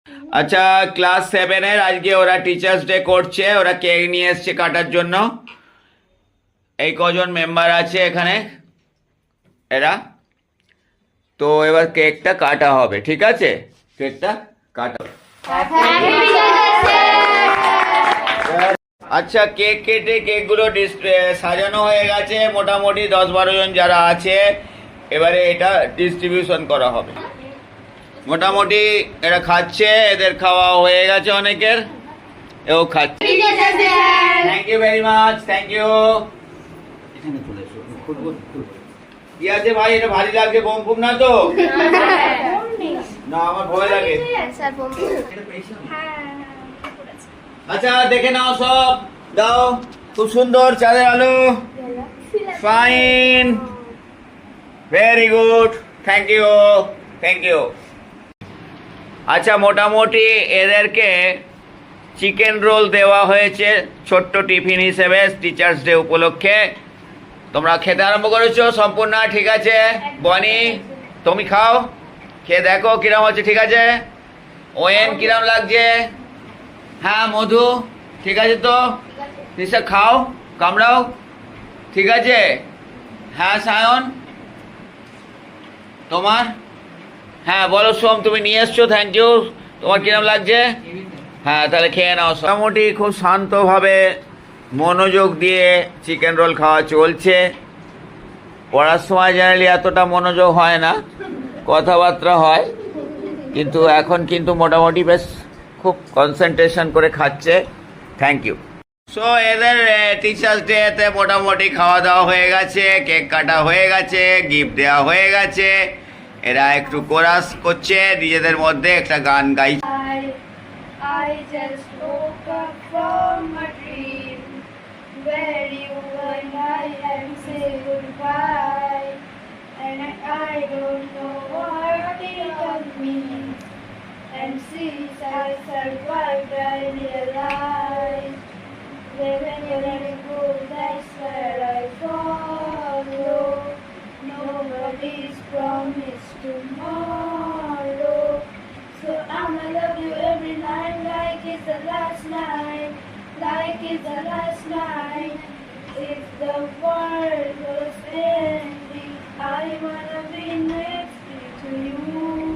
আচ্ছা, ক্লাস 7-এর আজকে ওরা টিচার্স ডে করছে, ওরা কেক নিয়ে এসছে কাটার জন্য। এই কজন মেম্বার আছে এখানে এরা, তো এবার কেকটা কাটা হবে, ঠিক আছে? কেকটা কাটা হবে। আচ্ছা, কেক কেটে কেকগুলো সাজানো হয়ে গেছে মোটামুটি 10-12 জন যারা আছে। এবারে এটা ডিস্ট্রিবিউশন করা হবে। মোটামুটি এরা খাচ্ছে, এদের খাওয়া হয়ে গেছে অনেকের, এও খাচ্ছে। Thank you very much, thank you. কি আছে ভাই, এটা ভারী লাগছে, বোম ফুম না তো? না, আমার ভয় লাগে। আচ্ছা, দেখে নাও সব, দাও। খুব সুন্দর চাঁদের আলো, fine, very good, thank you, thank you. আচ্ছা, মোটামুটি এদেরকে চিকেন রোল দেওয়া হয়েছে ছোট্ট টিফিন হিসেবে টিচার্স ডে উপলক্ষে। তোমরা খেতে আরম্ভ করেছো সম্পূর্ণ, ঠিক আছে? বনি, তুমি খাও, খেয়ে দেখো কিরম হচ্ছে, ঠিক আছে? ওয়েন, কিরম লাগছে? হ্যাঁ মধু, ঠিক আছে তো? নিশ্চয় খাও, কামড়াও, ঠিক আছে? হ্যাঁ সায়ন, তোমার? হ্যাঁ বলো সোম, তুমি নিয়ে এসছো, থ্যাংক ইউ। তোমার কিরম লাগছে? হ্যাঁ, তাহলে খেয়ে নাও। মোটামুটি খুব শান্তভাবে মনোযোগ দিয়ে চিকেন রোল খাওয়া চলছে। পড়ার সময় জেনারেলি এতটা মনোযোগ হয় না, কথাবার্তা হয়, কিন্তু এখন কিন্তু মোটামুটি বেশ খুব কনসেন্ট্রেশন করে খাচ্ছে। Thank you. সো এদের টিচার্স ডেতে মোটামুটি খাওয়া দাওয়া হয়ে গেছে, কেক কাটা হয়ে গেছে, গিফট দেওয়া হয়ে গেছে। এরা একটু কোরাস করছে নিজেদের মধ্যে, একটা গান গাইছে। I just woke up from a dream where you and I had said goodbye, and I don't know what it all means. And since I survived, I realized that when you're letting go, that's where I follow. Nobody's promised tomorrow. So I'ma love you every night like it's the last night, like it's the last night. If the world was ending, I wanna be next to you.